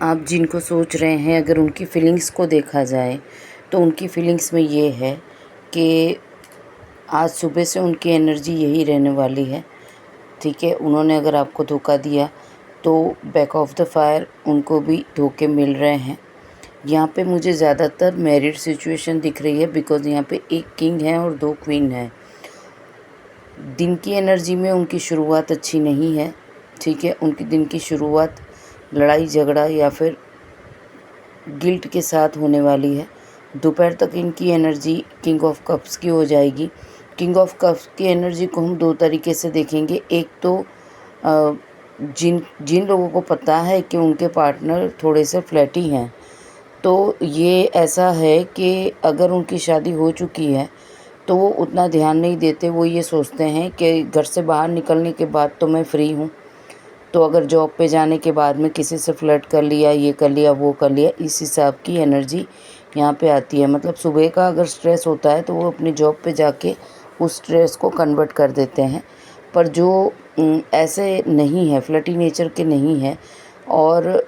आप जिनको सोच रहे हैं, अगर उनकी फीलिंग्स को देखा जाए तो उनकी फीलिंग्स में ये है कि आज सुबह से उनकी एनर्जी यही रहने वाली है। ठीक है, उन्होंने अगर आपको धोखा दिया तो बैक ऑफ द फायर उनको भी धोखे मिल रहे हैं। यहाँ पे मुझे ज़्यादातर मैरिड सिचुएशन दिख रही है, बिकॉज़ यहाँ पे एक किंग है और 2 क्वीन है। दिन की एनर्जी में उनकी शुरुआत अच्छी नहीं है। ठीक है, उनकी दिन की शुरुआत लड़ाई झगड़ा या फिर गिल्ट के साथ होने वाली है। दोपहर तक इनकी एनर्जी किंग ऑफ कप्स की हो जाएगी। किंग ऑफ कप्स की एनर्जी को हम 2 तरीके से देखेंगे। एक तो जिन जिन लोगों को पता है कि उनके पार्टनर थोड़े से फ्लर्टी हैं, तो ये ऐसा है कि अगर उनकी शादी हो चुकी है तो वो उतना ध्यान नहीं देते। वो ये सोचते हैं कि घर से बाहर निकलने के बाद तो मैं फ्री हूँ, तो अगर जॉब पे जाने के बाद में किसी से फ्लर्ट कर लिया, ये कर लिया, वो कर लिया, इस हिसाब की एनर्जी यहाँ पे आती है। मतलब सुबह का अगर स्ट्रेस होता है तो वो अपनी जॉब पे जाके उस स्ट्रेस को कन्वर्ट कर देते हैं। पर जो ऐसे नहीं है, फ्लर्टी नेचर के नहीं है और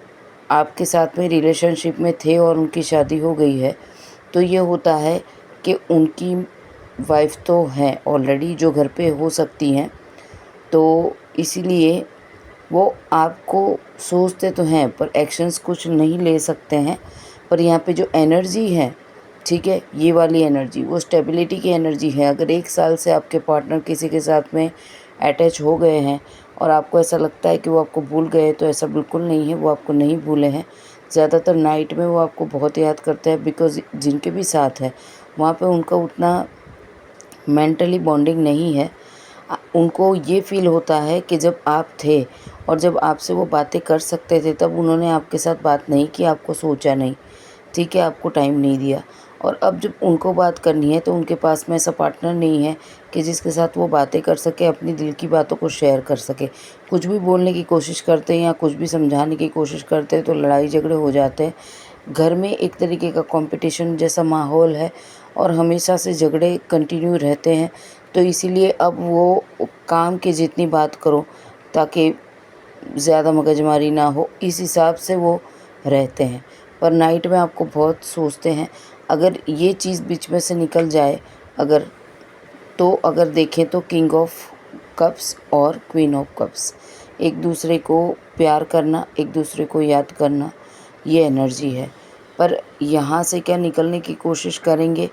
आपके साथ में रिलेशनशिप में थे और उनकी शादी हो गई है, तो ये होता है कि उनकी वाइफ तो है ऑलरेडी जो घर पे हो सकती हैं, तो इसीलिए वो आपको सोचते तो हैं पर एक्शंस कुछ नहीं ले सकते हैं। पर यहाँ पे जो एनर्जी है, ठीक है, ये वाली एनर्जी वो स्टेबिलिटी की एनर्जी है। अगर 1 साल से आपके पार्टनर किसी के साथ में अटैच हो गए हैं और आपको ऐसा लगता है कि वो आपको भूल गए, तो ऐसा बिल्कुल नहीं है, वो आपको नहीं भूले हैं। ज़्यादातर नाइट में वो आपको बहुत याद करते हैं, बिकॉज़ जिनके भी साथ है वहाँ पे उनका उतना मेंटली बॉन्डिंग नहीं है। उनको ये फ़ील होता है कि जब आप थे और जब आपसे वो बातें कर सकते थे तब उन्होंने आपके साथ बात नहीं की, आपको सोचा नहीं, ठीक है, आपको टाइम नहीं दिया। और अब जब उनको बात करनी है तो उनके पास में ऐसा पार्टनर नहीं है कि जिसके साथ वो बातें कर सके, अपनी दिल की बातों को शेयर कर सके। कुछ भी बोलने की कोशिश करते हैं या कुछ भी समझाने की कोशिश करते हैं तो लड़ाई झगड़े हो जाते हैं। घर में एक तरीके का कंपटीशन जैसा माहौल है और हमेशा से झगड़े कंटिन्यू रहते हैं। तो इसीलिए अब वो काम की जितनी बात करो ताकि ज़्यादा मगजमारी ना हो, इस हिसाब से वो रहते हैं। पर नाइट में आपको बहुत सोचते हैं। अगर ये चीज़ बीच में से निकल जाए, अगर देखें तो किंग ऑफ कप्स और क्वीन ऑफ कप्स, एक दूसरे को प्यार करना, एक दूसरे को याद करना, ये एनर्जी है। पर यहाँ से क्या निकलने की कोशिश करेंगे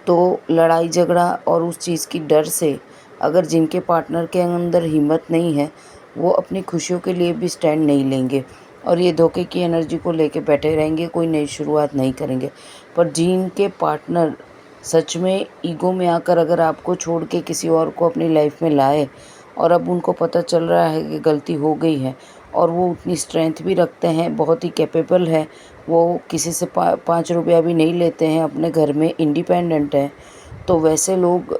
तो लड़ाई झगड़ा और उस चीज़ की डर से, अगर जिनके पार्टनर के अंदर हिम्मत नहीं है वो अपनी खुशियों के लिए भी स्टैंड नहीं लेंगे और ये धोखे की एनर्जी को लेके बैठे रहेंगे, कोई नई शुरुआत नहीं करेंगे। पर जिनके पार्टनर सच में ईगो में आकर अगर आपको छोड़ के किसी और को अपनी लाइफ में लाए और अब उनको पता चल रहा है कि गलती हो गई है और वो उतनी स्ट्रेंथ भी रखते हैं, बहुत ही कैपेबल है, वो किसी से 5 रुपया भी नहीं लेते हैं, अपने घर में इंडिपेंडेंट हैं, तो वैसे लोग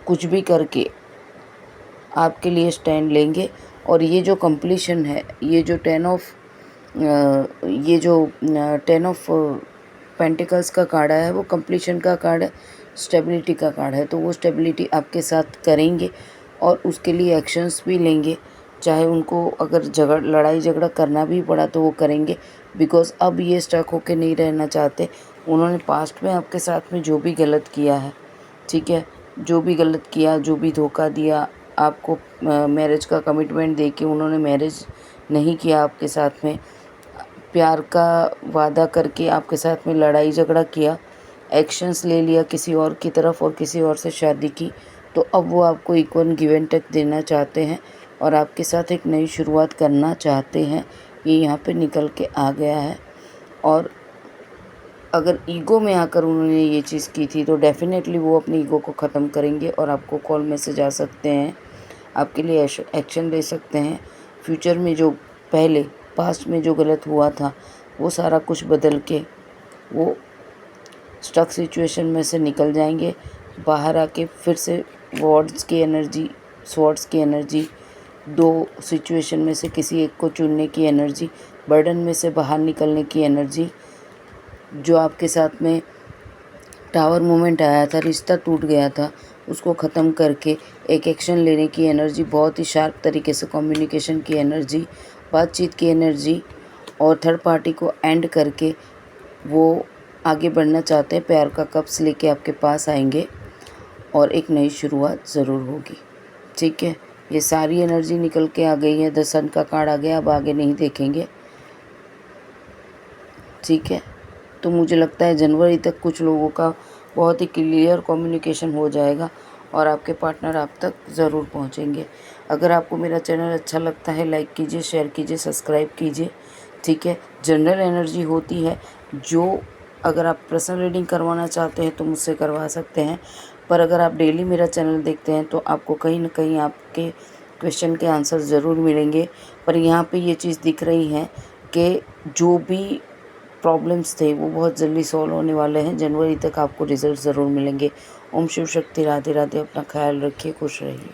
कुछ भी करके आपके लिए स्टैंड लेंगे। और ये जो कंप्लीशन है, ये जो 10 ऑफ पेंटिकल्स का कार्ड है, वो कंप्लीशन का कार्ड है, स्टेबिलिटी का कार्ड है। तो वो स्टेबिलिटी आपके साथ करेंगे और उसके लिए एक्शंस भी लेंगे, चाहे उनको अगर लड़ाई झगड़ा करना भी पड़ा तो वो करेंगे, बिकॉज़ अब ये स्टक होके नहीं रहना चाहते। उन्होंने पास्ट में आपके साथ में जो भी गलत किया है, ठीक है, जो भी गलत किया, जो भी धोखा दिया आपको, मैरिज का कमिटमेंट देके उन्होंने मैरिज नहीं किया आपके साथ में, प्यार का वादा करके आपके साथ में लड़ाई झगड़ा किया, एक्शंस ले लिया किसी और की तरफ और किसी और से शादी की, तो अब वो आपको इक्वल गिव एंड टेक देना चाहते हैं और आपके साथ एक नई शुरुआत करना चाहते हैं। ये यहाँ पे निकल के आ गया है। और अगर ईगो में आकर उन्होंने ये चीज़ की थी तो डेफ़िनेटली वो अपनी ईगो को ख़त्म करेंगे और आपको कॉल मैसेज आ सकते हैं, आपके लिए एक्शन ले सकते हैं। फ्यूचर में जो पहले पास्ट में जो गलत हुआ था वो सारा कुछ बदल के वो स्टक सिचुएशन में से निकल जाएंगे, बाहर आके फिर से स्वॉर्ड्स की एनर्जी, 2 सिचुएशन में से किसी एक को चुनने की एनर्जी, बर्डन में से बाहर निकलने की एनर्जी, जो आपके साथ में टावर मोमेंट आया था, रिश्ता टूट गया था, उसको ख़त्म करके एक एक्शन लेने की एनर्जी, बहुत ही शार्प तरीके से कम्युनिकेशन की एनर्जी, बातचीत की एनर्जी और थर्ड पार्टी को एंड करके वो आगे बढ़ना चाहते हैं। प्यार का कप्स लेके आपके पास आएंगे और एक नई शुरुआत ज़रूर होगी। ठीक है, ये सारी एनर्जी निकल के आ गई है। द सन का कार्ड आ गया, अब आगे नहीं देखेंगे। ठीक है, तो मुझे लगता है जनवरी तक कुछ लोगों का बहुत ही क्लियर कम्युनिकेशन हो जाएगा और आपके पार्टनर आप तक ज़रूर पहुंचेंगे। अगर आपको मेरा चैनल अच्छा लगता है, लाइक कीजिए, शेयर कीजिए, सब्सक्राइब कीजिए। ठीक है, जनरल एनर्जी होती है जो अगर आप पर्सनल रीडिंग करवाना चाहते हैं तो मुझसे करवा सकते हैं, पर अगर आप डेली मेरा चैनल देखते हैं तो आपको कहीं ना कहीं आपके क्वेश्चन के आंसर ज़रूर मिलेंगे। पर यहाँ पे ये चीज़ दिख रही है कि जो भी प्रॉब्लम्स थे वो बहुत जल्दी सॉल्व होने वाले हैं। जनवरी तक आपको रिजल्ट ज़रूर मिलेंगे। ओम शिव शक्ति, राधे राधे। अपना ख्याल रखिए, खुश रहिए।